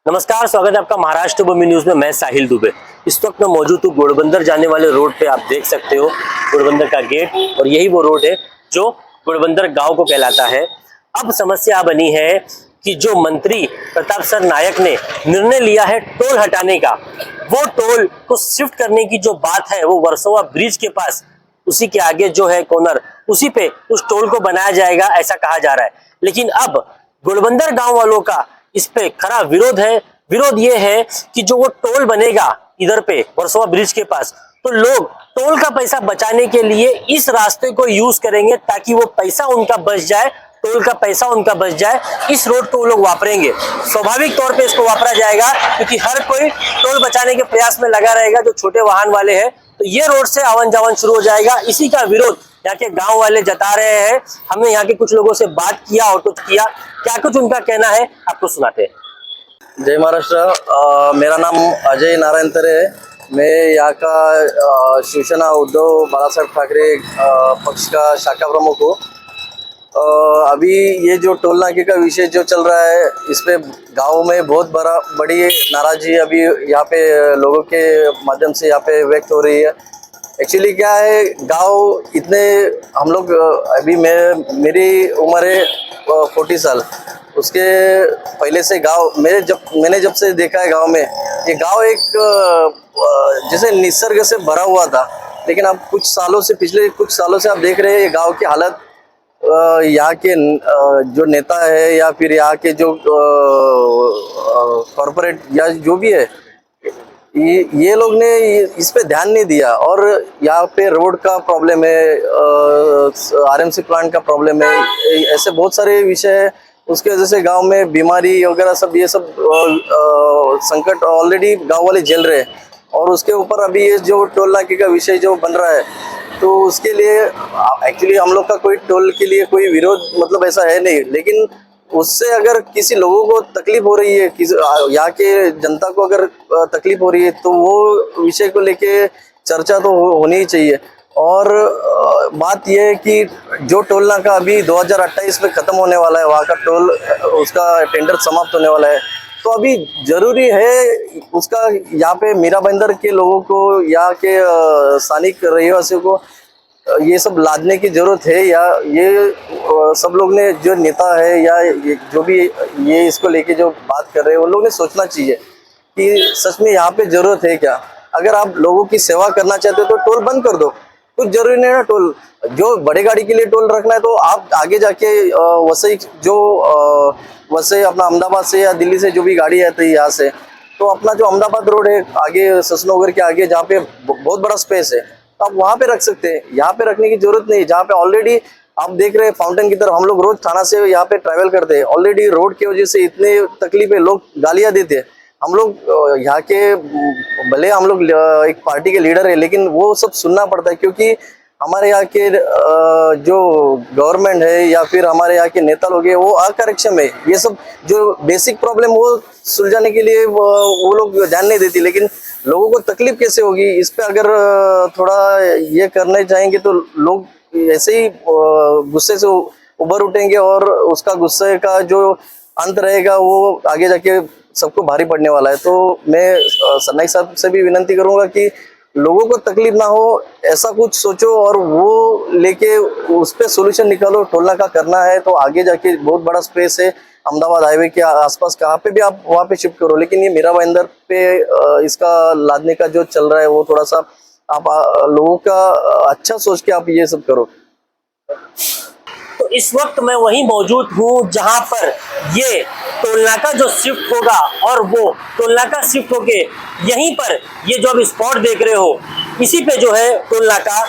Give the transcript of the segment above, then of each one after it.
नमस्कार, स्वागत है आपका महाराष्ट्र भूमि न्यूज में। मैं साहिल दुबे इस वक्त मैं मौजूद हूँ घोड़बंदर जाने वाले रोड पे। आप देख सकते हो घोड़बंदर का गेट, और यही वो रोड है जो घोड़बंदर गांव को कहलाता है। अब समस्या बनी है कि जो मंत्री प्रताप सर नायक ने निर्णय लिया है टोल हटाने का, वो टोल को शिफ्ट करने की जो बात है वो वर्सोवा ब्रिज के पास, उसी के आगे जो है कॉर्नर, उसी पे उस टोल को बनाया जाएगा ऐसा कहा जा रहा है। लेकिन अब घोड़बंदर गांव वालों का इस पे खरा विरोध है। विरोध ये है कि जो वो टोल बनेगा इधर पे वर्सोवा ब्रिज के पास, तो लोग टोल का पैसा बचाने के लिए इस रास्ते को यूज करेंगे ताकि वो पैसा उनका बच जाए, टोल का पैसा उनका बच जाए। इस रोड को वो लोग वापरेंगे, स्वाभाविक तौर पे इसको वापरा जाएगा क्योंकि हर कोई टोल बचाने के प्रयास में लगा रहेगा जो छोटे वाहन वाले हैं। तो ये रोड से आवन जावन शुरू हो जाएगा। इसी का विरोध यहाँ के गांव वाले जता रहे हैं। हमने यहाँ के कुछ लोगों से बात किया और कुछ किया, क्या कुछ उनका कहना है आपको सुनाते हैं। जय महाराष्ट्र। मेरा नाम अजय नारायण तरे है। मैं यहाँ का शिवसेना उद्धव बालासाहेब ठाकरे पक्ष का शाखा प्रमुख हूँ। अभी ये जो टोल नाके का विषय जो चल रहा है, इस पे गाँव में बहुत बड़ी नाराजगी अभी यहाँ पे लोगों के माध्यम से यहाँ पे व्यक्त हो रही है। एक्चुअली क्या है, गांव इतने हम लोग अभी मेरी उम्र है 40 साल। उसके पहले से गांव मैंने जब से देखा है गांव में, ये गांव एक जैसे निसर्ग से भरा हुआ था। लेकिन अब पिछले कुछ सालों से आप देख रहे हैं ये गांव की हालत। यहाँ के जो नेता है या फिर यहाँ के जो कॉरपोरेट या जो भी है, ये लोग ने इस पे ध्यान नहीं दिया। और यहाँ पे रोड का प्रॉब्लम है, आरएमसी प्लांट का प्रॉब्लम है, ऐसे बहुत सारे विषय है। उसके वजह से गांव में बीमारी वगैरह सब ये सब संकट ऑलरेडी गांव वाले झेल रहे हैं। और उसके ऊपर अभी ये जो टोल नाके का विषय जो बन रहा है, तो उसके लिए एक्चुअली हम लोग का कोई टोल के लिए कोई विरोध मतलब ऐसा है नहीं। लेकिन उससे अगर किसी लोगों को तकलीफ हो रही है, यहाँ के जनता को अगर तकलीफ हो रही है, तो वो विषय को लेके चर्चा तो होनी ही चाहिए। और बात यह है कि जो टोल नाका अभी 2028 में ख़त्म होने वाला है, वहाँ का टोल उसका टेंडर समाप्त होने वाला है, तो अभी ज़रूरी है उसका यहाँ पे मीरा बंदर के लोगों को, यहाँ के स्थानिक रहवासियों को ये सब लादने की जरूरत है। या ये सब लोग ने, जो नेता है या जो भी ये इसको लेके जो बात कर रहे हैं, उन लोगों ने सोचना चाहिए कि सच में यहाँ पे जरूरत है क्या। अगर आप लोगों की सेवा करना चाहते हो तो टोल बंद कर दो, कुछ जरूरी नहीं ना टोल। जो बड़े गाड़ी के लिए टोल रखना है तो आप आगे जाके वैसे अपना अहमदाबाद से या दिल्ली से जो भी गाड़ी आती है यहाँ से, तो अपना जो अहमदाबाद रोड है आगे ससनोगर के आगे, जहाँ पे बहुत बड़ा स्पेस है, तो आप वहाँ पे रख सकते हैं। यहाँ पे रखने की जरूरत नहीं। जहाँ पे ऑलरेडी आप देख रहे हैं फाउंटेन की तरफ, हम लोग रोज थाना से यहाँ पे ट्रैवल करते हैं। ऑलरेडी रोड की वजह से इतने तकलीफ है, लोग गालियाँ देते हैं। हम लोग यहाँ के, भले हम लोग एक पार्टी के लीडर है, लेकिन वो सब सुनना पड़ता है क्योंकि हमारे यहाँ के जो गवर्नमेंट है या फिर हमारे यहाँ के नेता लोग हैं, वो अकार्यक्षम है। ये सब जो बेसिक प्रॉब्लम वो सुलझाने के लिए वो लोग ध्यान नहीं देती। लेकिन लोगों को तकलीफ कैसे होगी, इस पे अगर थोड़ा ये करने चाहेंगे तो लोग ऐसे ही गुस्से से उभर उठेंगे, और उसका गुस्से का जो अंत रहेगा वो आगे जाके सबको भारी पड़ने वाला है। तो मैं सरनाईक साहब से भी विनती करूंगा कि लोगों को तकलीफ ना हो, ऐसा कुछ सोचो और वो लेके उस पर सोल्यूशन निकालो। टोल नाका करना है तो आगे जाके बहुत बड़ा स्पेस है, अहमदाबाद हाईवे के आसपास कहाँ पे भी आप वहाँ पे शिफ्ट करो। लेकिन ये मीरा बंदर पे इसका लादने का जो चल रहा है, वो थोड़ा सा आप लोगों का अच्छा सोच के आप ये सब करो। तो इस वक्त मैं वहीं मौजूद हूँ जहां पर ये टोल नाका जो शिफ्ट होगा, और वो टोल नाका शिफ्ट होके यहीं पर ये जो अब स्पॉट देख रहे हो, इसी पे जो है टोल नाका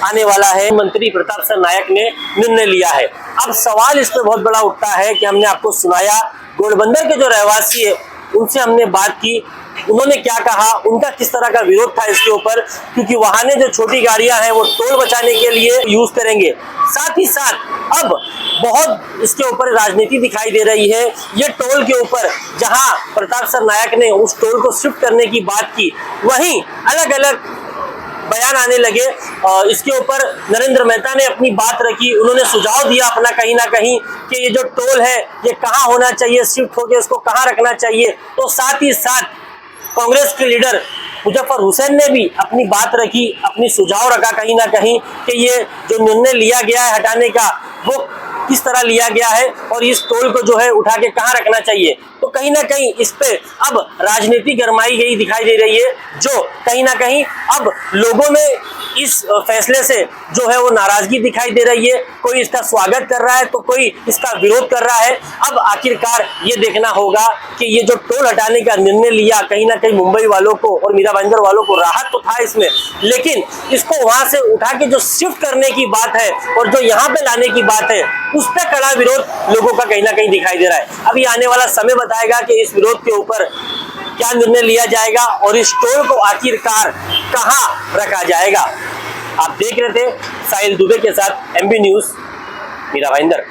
आने वाला है। मंत्री प्रताप सर नायक ने निर्णय लिया है। अब सवाल इस पे बहुत बड़ा उठता है कि हमने आपको सुनाया, घोड़बंदर के जो रहवासी है उनसे हमने बात की, उन्होंने क्या कहा, उनका किस तरह का विरोध था इसके ऊपर, क्योंकि वाहने जो छोटी गाड़ियां हैं वो टोल बचाने के लिए यूज करेंगे। साथ ही साथ अब बहुत इसके ऊपर राजनीति दिखाई दे रही है। ये टोल के ऊपर जहां प्रताप सर नायक ने उस टोल को शिफ्ट करने की बात की, वहीं अलग अलग बयान आने लगे। इसके ऊपर नरेंद्र मेहता ने अपनी बात रखी, उन्होंने सुझाव दिया अपना कहीं ना कहीं कि ये जो टोल है ये कहाँ होना चाहिए, शिफ्ट होकर इसको कहाँ रखना चाहिए। तो साथ ही साथ कांग्रेस के लीडर मुजफ्फर हुसैन ने भी अपनी बात रखी, अपनी सुझाव रखा कहीं ना कहीं कि ये जो निर्णय लिया गया है हटाने का वो किस तरह लिया गया है और इस टोल को जो है उठा के कहाँ रखना चाहिए। तो कहीं ना कहीं इस पे अब राजनीति गरमाई गई दिखाई दे रही है, जो कहीं ना कहीं अब लोगों में इस फैसले से जो है वो नाराजगी दिखाई दे रही है। कोई इसका स्वागत कर रहा है तो कोई इसका विरोध कर रहा है। अब आखिरकार ये देखना होगा कि ये जो टोल हटाने का निर्णय लिया, कहीं ना कहीं मुंबई वालों को और मीरा भाईंदर वालों को राहत तो था इसमें, लेकिन इसको वहां से उठा के जो शिफ्ट करने की बात है और जो यहाँ पे लाने की बात है उस पर कड़ा विरोध लोगों का कहीं ना कहीं दिखाई दे रहा है। अभी आने वाला समय बताएगा कि इस विरोध के ऊपर क्या निर्णय लिया जाएगा और इस टोल को आखिरकार कहां रखा जाएगा। आप देख रहे थे साहिल दुबे के साथ MB न्यूज, मीरा भाईंदर।